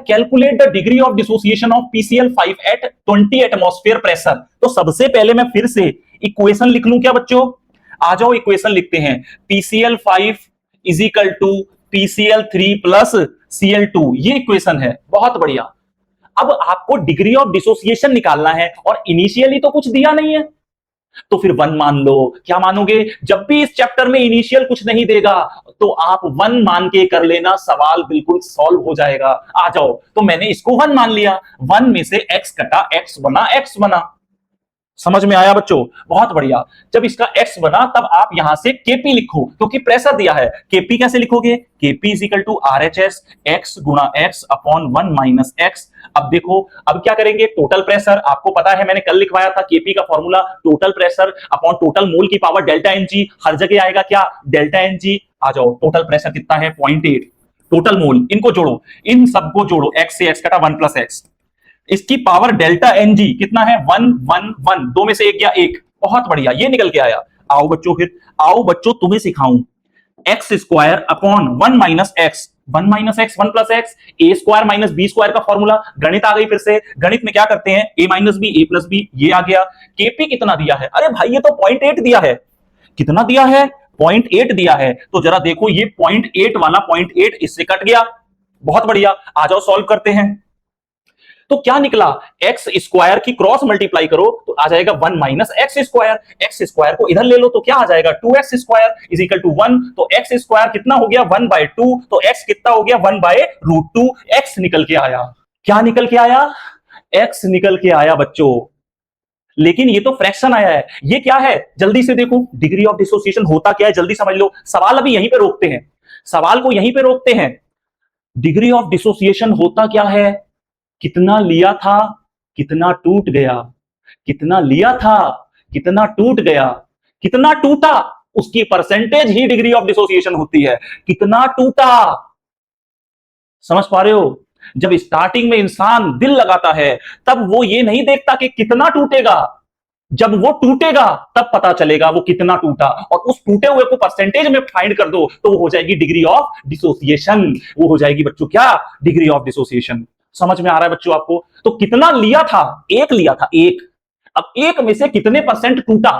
Calculate the degree of dissociation of PCl5 at 20 atmosphere pressure. तो सबसे पहले मैं फिर से इक्वेशन लिख लूं क्या बच्चों? आ जाओ इक्वेशन लिखते हैं। PCl5 is equal to PCl3 plus Cl2, ये इक्वेशन है। बहुत बढ़िया। अब आपको डिग्री ऑफ डिसोसिएशन निकालना है और इनिशियली तो कुछ दिया नहीं है, तो फिर 1 मान लो। क्या मानोगे? जब भी इस चैप्टर में इनिशियल कुछ नहीं देगा तो आप 1 मान के कर लेना, सवाल बिल्कुल सॉल्व हो जाएगा। आ जाओ, तो मैंने इसको 1 मान लिया। 1 में से x कटा, x बना, x बना। समझ में आया बच्चों? बहुत बढ़िया। जब इसका x बना तब आप यहां से Kp लिखो, क्योंकि प्रेशर दिया है। Kp कैसे लिखोगे? Kp is equal to RHS x गुणा x अपॉन 1 माइनस x। अब देखो, अब क्या करेंगे? टोटल प्रेशर आपको पता है, मैंने कल लिखवाया था Kp का formula, total pressure upon total mole की पावर डेल्टा Ng। हर जगह आएगा क्या? Delta Ng। आ जाओ, टोटल प्रेशर कितना है? 0.8। टोटल मोल, इनको जोड़ो, इन सबको जोड़ो, x से x कटा 1 प्लस x। इसकी पावर डेल्टा Ng कितना है? 1 1 1, दो में से एक गया, एक। बहुत बढ़िया, ये निकल के आया। आओ बच्चों, फिर आओ बच्चों, तुम्हें सिखाऊं। X square upon 1 minus x, 1 minus x 1 plus x, a square minus b square का फॉर्मूला। गणित आ गई फिर से। गणित में क्या करते हैं? ए माइनस बी, ए प्लस बी, ये आ गया। केपी कितना दिया है? अरे भाई ये तो 0.8 दिया है। कितना दिया है? 0.8 दिया है। तो जरा देखो, ये 0.8 वाला 0.8 इससे कट गया। बहुत बढ़िया। आ जाओ सॉल्व करते हैं। तो क्या निकला? एक्स स्क्वायर की क्रॉस मल्टीप्लाई करो तो आ जाएगा 1 minus x square. X square को इधर ले लो तो क्या आ जाएगा? 2x square is equal to 1। तो एक्स स्क्वायर कितना हो गया? 1/2। तो एक्स कितना हो गया? 1/√2। एक्स निकल के आया। क्या निकल के आया? एक्स निकल के आया बच्चों। लेकिन ये तो फ्रैक्शन आया है। ये क्या है? जल्दी से देखो, डिग्री ऑफ डिसोसिएशन होता क्या है, जल्दी समझ लो। सवाल अभी यहीं पे रोकते हैं, सवाल को यहीं पे रोकते हैं। डिग्री ऑफ डिसोसिएशन होता क्या है? कितना लिया था, कितना टूट गया। कितना लिया था, कितना टूट गया। कितना टूटा, उसकी percentage he degree of dissociation होती है। कितना टूटा, समझ पा रहे हो? जब स्टार्टिंग में इंसान दिल लगाता है तब वो ये नहीं देखता कि कितना टूटेगा। जब वो टूटेगा तब पता चलेगा वो कितना टूटा, और उस टूटे हुए को परसेंटेज में फाइंड कर दो तो वो हो जाएगी डिग्री ऑफ डिसोसिएशन। वो हो जाएगी बच्चों क्या? Degree of dissociation. समझ में आ रहा है बच्चों आपको? तो कितना लिया था? एक लिया था, एक। अब एक में से कितने परसेंट टूटा?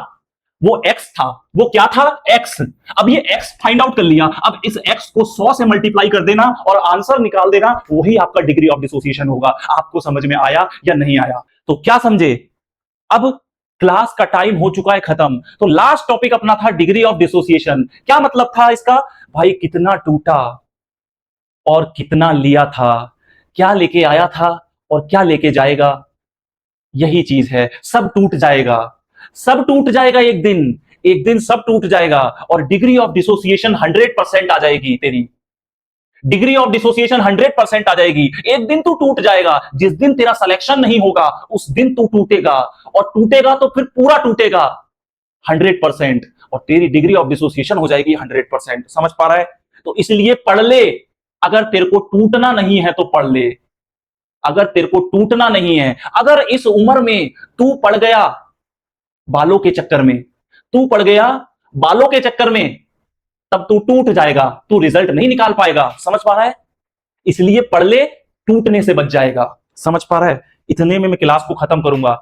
वो x था। वो क्या था? x। अब ये x फाइंड आउट कर लिया। अब इस x को 100 से मल्टीप्लाई कर देना और आंसर निकाल देना, वही आपका डिग्री ऑफ डिसोसिएशन होगा। आपको समझ में आया या नहीं आया? तो क्या समझे? अब क्लास का टाइम हो चुका है खत्म। तो लास्ट टॉपिक अपना था डिग्री ऑफ डिसोसिएशन। क्या मतलब था इसका? भाई कितना टूटा और कितना लिया था, क्या लेके आया था और क्या लेके जाएगा, यही चीज है। सब टूट जाएगा, सब टूट जाएगा एक दिन। एक दिन सब टूट जाएगा और डिग्री ऑफ डिसोसिएशन 100% आ जाएगी तेरी। डिग्री ऑफ डिसोसिएशन 100% आ जाएगी। एक दिन तू टूट जाएगा, जिस दिन तेरा सिलेक्शन नहीं होगा उस दिन तू टूटेगा, और टूटेगा तो फिर पूरा टूटेगा 100%, और तेरी डिग्री ऑफ डिसोसिएशन हो जाएगी 100%। समझ पा रहा है? तो इसलिए पढ़ ले। अगर तेरे को टूटना नहीं है तो पढ़ ले। अगर तेरे को टूटना नहीं है, अगर इस उम्र में तू पड़ गया बालों के चक्कर में, तू पड़ गया बालों के चक्कर में, तब तू टूट जाएगा, तू रिजल्ट नहीं निकाल पाएगा। समझ पा रहा है? इसलिए पढ़ ले, टूटने से बच जाएगा। समझ पा रहा है? इतने में मैं क्लास को खत्म करूंगा।